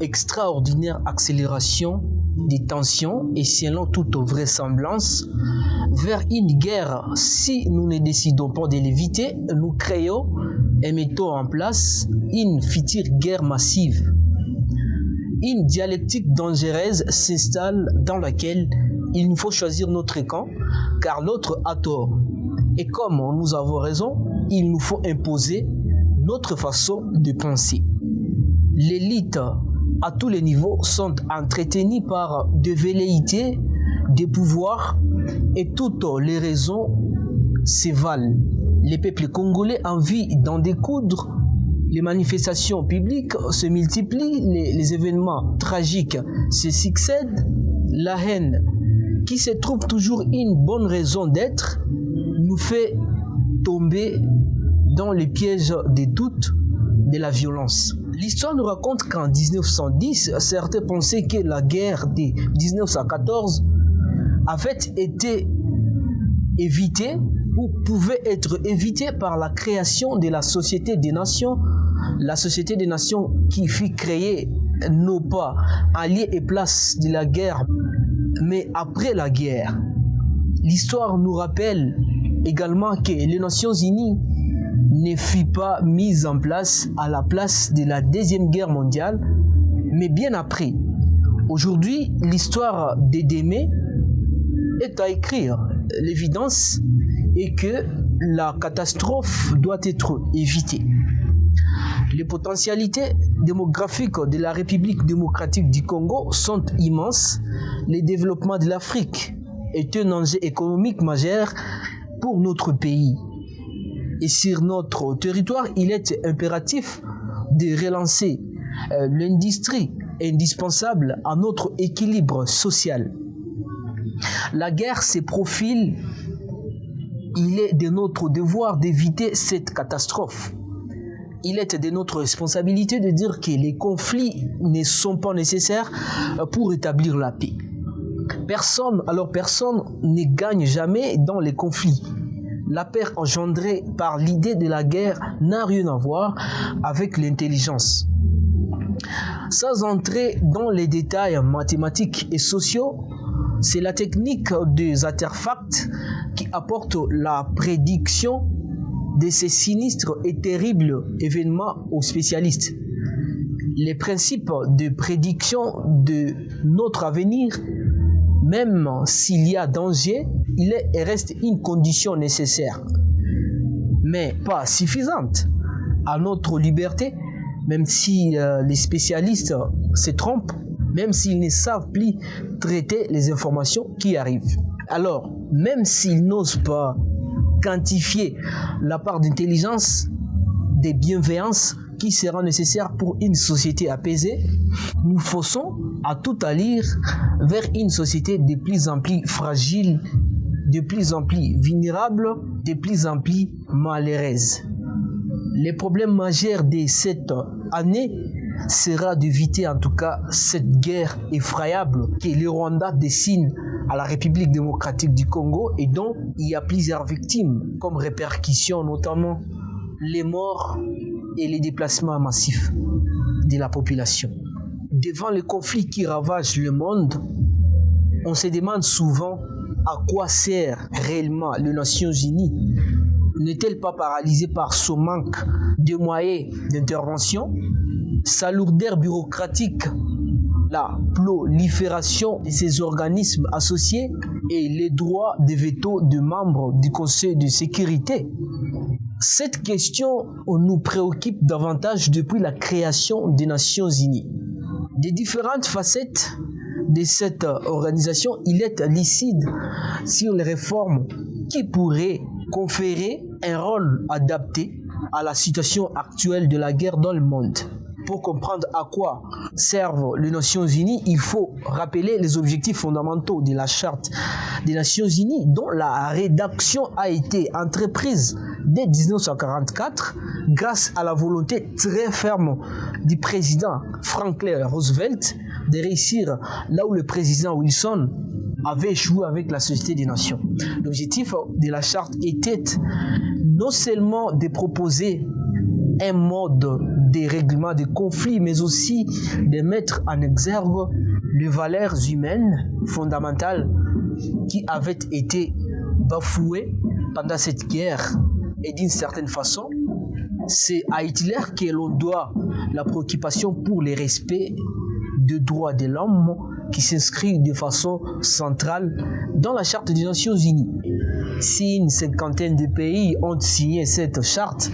extraordinaire accélération des tensions et selon toute vraisemblance, vers une guerre, si nous ne décidons pas de l'éviter, nous créons et mettons en place une future guerre massive. Une dialectique dangereuse s'installe dans laquelle il nous faut choisir notre camp, car l'autre a tort. Et comme nous avons raison, il nous faut imposer notre façon de penser. L'élite à tous les niveaux sont entretenues par des velléités, des pouvoirs et toutes les raisons se valent. Les peuples congolais ont envie d'en découdre. Les manifestations publiques se multiplient, les événements tragiques se succèdent. La haine, qui se trouve toujours une bonne raison d'être, nous fait tomber dans les pièges des doutes, de la violence. L'histoire nous raconte qu'en 1910, certains pensaient que la guerre de 1914 avait été évitée ou pouvait être évitée par la création de la Société des Nations. La Société des Nations qui fut créée non pas à lieu et place de la guerre, mais après la guerre. L'histoire nous rappelle également que les Nations Unies ne fut pas mise en place à la place de la Deuxième Guerre mondiale, mais bien après. Aujourd'hui, l'histoire de demain est à écrire. L'évidence est que la catastrophe doit être évitée. Les potentialités démographiques de la République démocratique du Congo sont immenses. Le développement de l'Afrique est un enjeu économique majeur pour notre pays. Et sur notre territoire, il est impératif de relancer l'industrie indispensable à notre équilibre social. La guerre se profile. Il est de notre devoir d'éviter cette catastrophe. Il est de notre responsabilité de dire que les conflits ne sont pas nécessaires pour établir la paix. Personne ne gagne jamais dans les conflits. La peur engendrée par l'idée de la guerre n'a rien à voir avec l'intelligence. Sans entrer dans les détails mathématiques et sociaux, c'est la technique des artefacts qui apporte la prédiction de ces sinistres et terribles événements aux spécialistes. Les principes de prédiction de notre avenir, même s'il y a danger, il reste une condition nécessaire, mais pas suffisante à notre liberté, même si les spécialistes se trompent, même s'ils ne savent plus traiter les informations qui arrivent. Alors, même s'ils n'osent pas quantifier la part d'intelligence, de bienveillance qui sera nécessaire pour une société apaisée, nous forçons à tout lire vers une société de plus en plus fragile, de plus en plus vulnérable, de plus en plus malheureuse. Les problèmes majeurs de cette année sera d'éviter en tout cas cette guerre effroyable que le Rwanda dessine à la République démocratique du Congo et dont il y a plusieurs victimes comme répercussions, notamment les morts et les déplacements massifs de la population. Devant les conflits qui ravagent le monde, on se demande souvent à quoi sert réellement les Nations Unies. N'est-elle pas paralysée par son manque de moyens d'intervention, sa lourdeur bureaucratique, la prolifération de ces organismes associés et les droits de veto de membres du Conseil de sécurité? Cette question nous préoccupe davantage depuis la création des Nations Unies. Des différentes facettes de cette organisation, il est lucide sur les réformes qui pourraient conférer un rôle adapté à la situation actuelle de la guerre dans le monde. Pour comprendre à quoi servent les Nations Unies, il faut rappeler les objectifs fondamentaux de la Charte des Nations Unies, dont la rédaction a été entreprise dès 1944 grâce à la volonté très ferme du président Franklin Roosevelt de réussir là où le président Wilson avait échoué avec la Société des Nations. L'objectif de la Charte était non seulement de proposer un mode de règlement des conflits, mais aussi de mettre en exergue les valeurs humaines fondamentales qui avaient été bafouées pendant cette guerre. Et d'une certaine façon, c'est à Hitler que l'on doit la préoccupation pour le respect des droits de l'homme qui s'inscrit de façon centrale dans la Charte des Nations Unies. Si une cinquantaine de pays ont signé cette charte,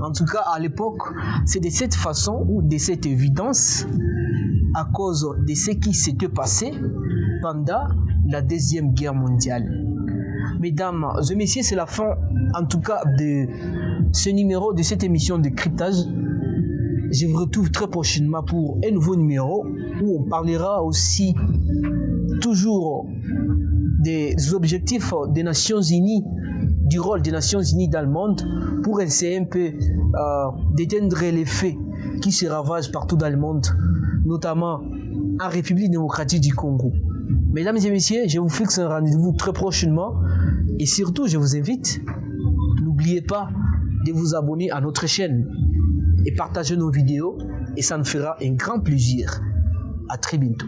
en tout cas à l'époque, c'est de cette façon ou de cette évidence, à cause de ce qui s'était passé pendant la Deuxième Guerre mondiale. Mesdames et messieurs, c'est la fin en tout cas de ce numéro de cette émission de cryptage. Je vous retrouve très prochainement pour un nouveau numéro où on parlera aussi toujours des objectifs des Nations Unies, du rôle des Nations Unies dans le monde pour essayer un peu d'éteindre les faits qui se ravagent partout dans le monde, notamment en République démocratique du Congo. Mesdames et messieurs, je vous fixe un rendez-vous très prochainement et surtout je vous invite, n'oubliez pas de vous abonner à notre chaîne et partager nos vidéos et ça nous fera un grand plaisir. À très bientôt.